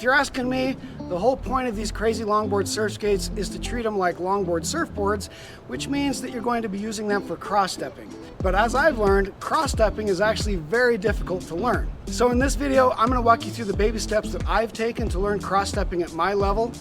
you're asking me, the whole point of these crazy longboard surf skates is to treat them like longboard surfboards, which means that you're going to be using them for cross-stepping. But as I've learned, cross-stepping is actually very difficult to learn. So in this video, I'm going to walk you through the baby steps that I've taken to learn cross-stepping at my level.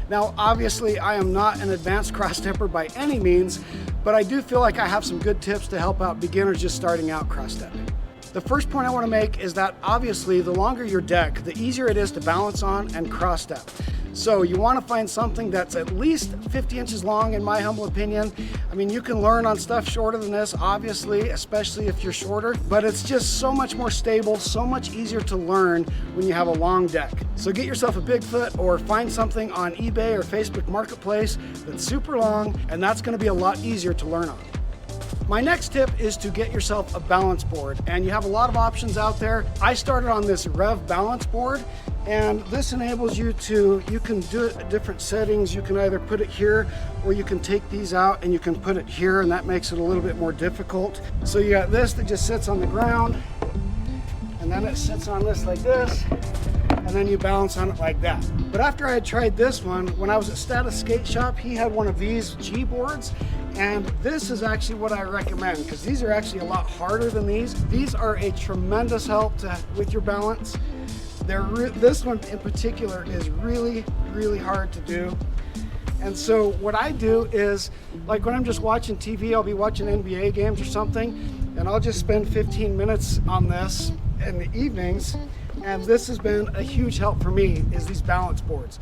Now, obviously, I am not an advanced cross-stepper by any means, but I do feel like I have some good tips to help out beginners just starting out cross-stepping. The first point I want to make is that obviously the longer your deck, the easier it is to balance on and cross step. So you want to find something that's at least 50 inches long, in my humble opinion. I mean, you can learn on stuff shorter than this, obviously, especially if you're shorter, but it's just so much more stable, so much easier to learn when you have a long deck. So get yourself a Bigfoot or find something on eBay or Facebook Marketplace that's super long, and that's going to be a lot easier to learn on. My next tip is to get yourself a balance board, and you have a lot of options out there. I started on this Rev balance board, and this enables you can do it at different settings. You can either put it here, or you can take these out and you can put it here, and that makes it a little bit more difficult. So you got this that just sits on the ground, and then it sits on this like this, and then you balance on it like that. But after I had tried this one, when I was at Status Skate Shop, he had one of these G boards, and this is actually what I recommend, because these are actually a lot harder than these. These are a tremendous help with your balance. This one in particular is really, really hard to do. And so what I do is, like when I'm just watching TV, I'll be watching NBA games or something, and I'll just spend 15 minutes on this in the evenings. And this has been a huge help for me, is these balance boards.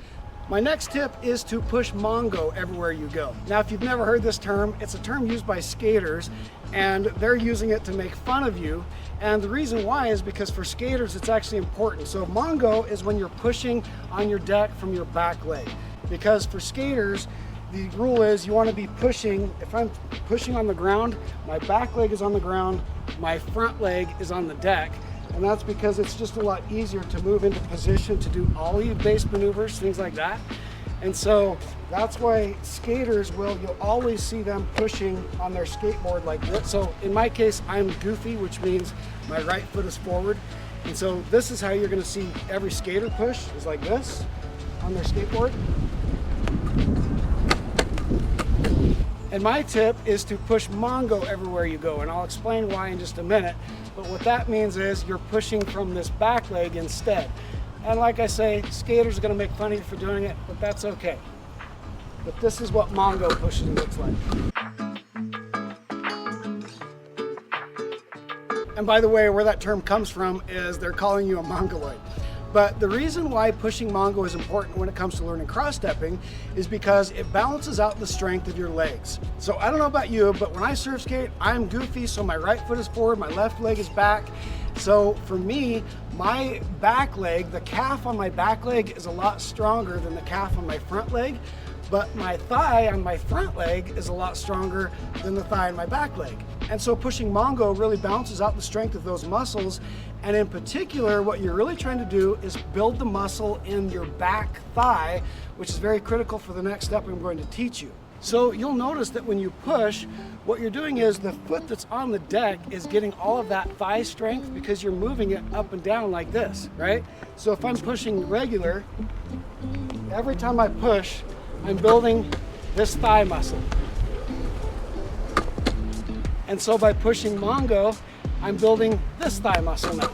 My next tip is to push Mongo everywhere you go. Now, if you've never heard this term, it's a term used by skaters, and they're using it to make fun of you. And the reason why is because for skaters, it's actually important. So Mongo is when you're pushing on your deck from your back leg. Because for skaters, the rule is you want to be pushing, if I'm pushing on the ground, my back leg is on the ground, my front leg is on the deck. And that's because it's just a lot easier to move into position to do ollie-based maneuvers, things like that. And so that's why skaters you'll always see them pushing on their skateboard like this. So in my case, I'm goofy, which means my right foot is forward. And so this is how you're gonna see every skater push, is like this on their skateboard. And my tip is to push Mongo everywhere you go, and I'll explain why in just a minute. But what that means is you're pushing from this back leg instead. And like I say, skaters are gonna make fun of you for doing it, but that's okay. But this is what Mongo pushing looks like. And by the way, where that term comes from is they're calling you a Mongoloid. But the reason why pushing Mongo is important when it comes to learning cross-stepping is because it balances out the strength of your legs. So I don't know about you, but when I surf skate, I'm goofy, so my right foot is forward, my left leg is back. So for me, my back leg, the calf on my back leg is a lot stronger than the calf on my front leg, but my thigh on my front leg is a lot stronger than the thigh on my back leg. And so pushing Mongo really balances out the strength of those muscles. And in particular, what you're really trying to do is build the muscle in your back thigh, which is very critical for the next step I'm going to teach you. So you'll notice that when you push, what you're doing is the foot that's on the deck is getting all of that thigh strength because you're moving it up and down like this, right? So if I'm pushing regular, every time I push, I'm building this thigh muscle. And so by pushing Mongo, I'm building this thigh muscle now.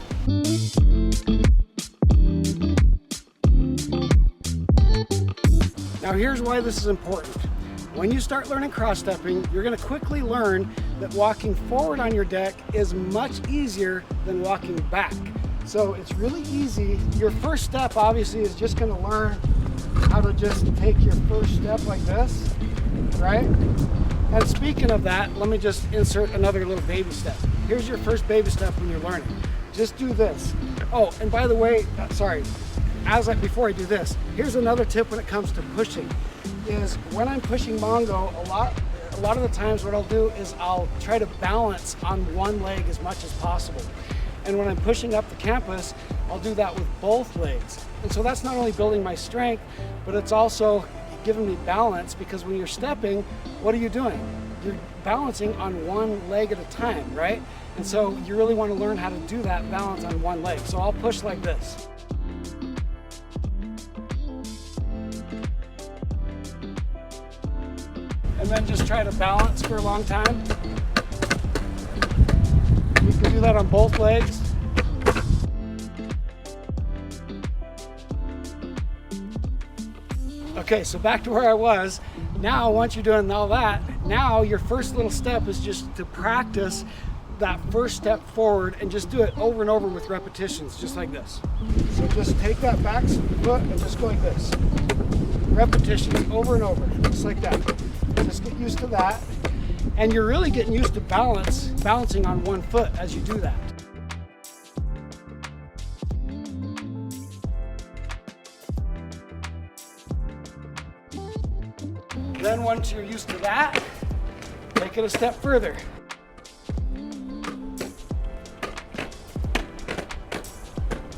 Now here's why this is important. When you start learning cross-stepping, you're going to quickly learn that walking forward on your deck is much easier than walking back. So it's really easy. Your first step obviously is just going to learn how to just take your first step like this, right? And speaking of that, let me just insert another little baby step. Here's your first baby step when you're learning. Just do this. Oh, and by the way, before I do this, here's another tip when it comes to pushing, is when I'm pushing Mongo, a lot of the times what I'll do is I'll try to balance on one leg as much as possible. And when I'm pushing up the campus, I'll do that with both legs. And so that's not only building my strength, but it's also giving me balance, because when you're stepping, what are you doing? You're balancing on one leg at a time, right? And so you really want to learn how to do that balance on one leg. So I'll push like this. then just try to balance for a long time. You can do that on both legs. Okay, so back to where I was. Now, once you're doing all that, now your first little step is just to practice that first step forward and just do it over and over with repetitions, just like this. So just take that back foot and just go like this. Repetitions over and over, just like that. Just get used to that. And you're really getting used to balancing on one foot as you do that. Then once you're used to that, take it a step further.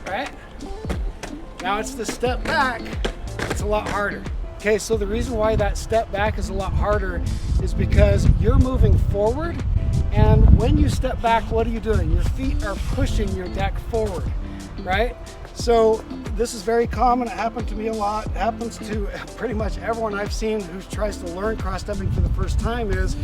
Right? Now it's the step back, it's a lot harder. Okay, so the reason why that step back is a lot harder is because you're moving forward, and when you step back, what are you doing? Your feet are pushing your deck forward, right? So this is very common. It happened to me a lot. It happens to pretty much everyone I've seen who tries to learn cross-stepping for the first time. Is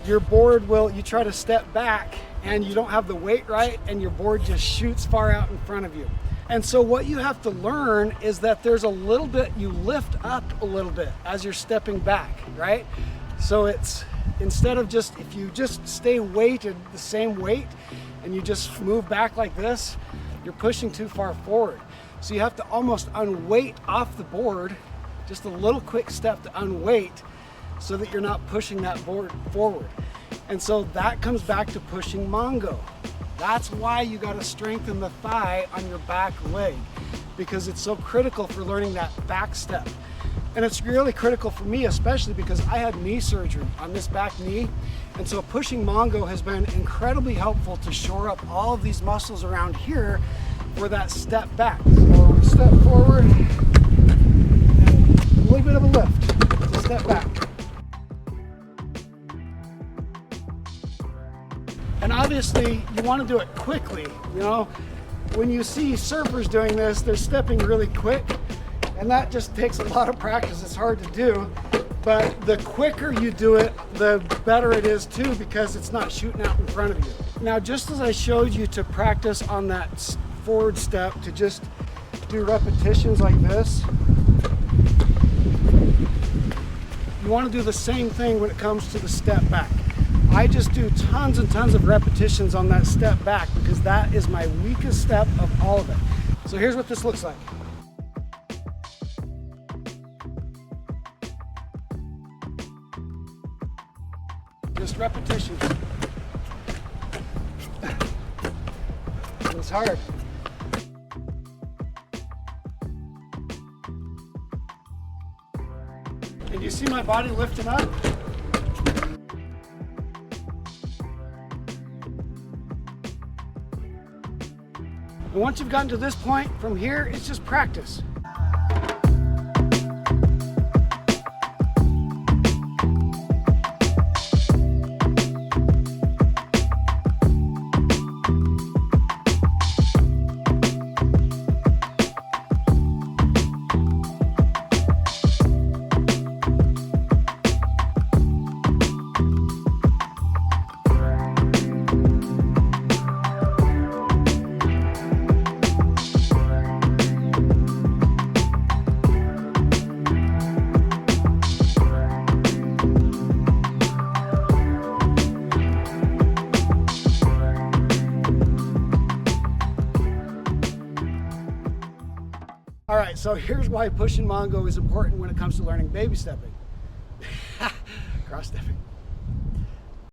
your board you try to step back and you don't have the weight right, and your board just shoots far out in front of you. And so what you have to learn is that there's a little bit, you lift up a little bit as you're stepping back, right? So it's, instead of if you just stay weighted the same weight and you just move back like this, you're pushing too far forward. So you have to almost unweight off the board, just a little quick step to unweight so that you're not pushing that board forward. And so that comes back to pushing Mongo. That's why you got to strengthen the thigh on your back leg, because it's so critical for learning that back step. And it's really critical for me, especially because I had knee surgery on this back knee. And so pushing Mongo has been incredibly helpful to shore up all of these muscles around here for that step back. So step forward, and a little bit of a lift to step back. And obviously you want to do it quickly. You know, when you see surfers doing this, they're stepping really quick, and that just takes a lot of practice. It's hard to do, but the quicker you do it, the better it is too, because it's not shooting out in front of you. Now, just as I showed you to practice on that forward step, to just do repetitions like this, you want to do the same thing when it comes to the step back. I just do tons and tons of repetitions on that step back because that is my weakest step of all of it. So here's what this looks like. Just repetitions. It's hard. And you see my body lifting up? And once you've gotten to this point, from here, it's just practice. All right, so here's why pushing Mongo is important when it comes to learning baby stepping. Cross stepping.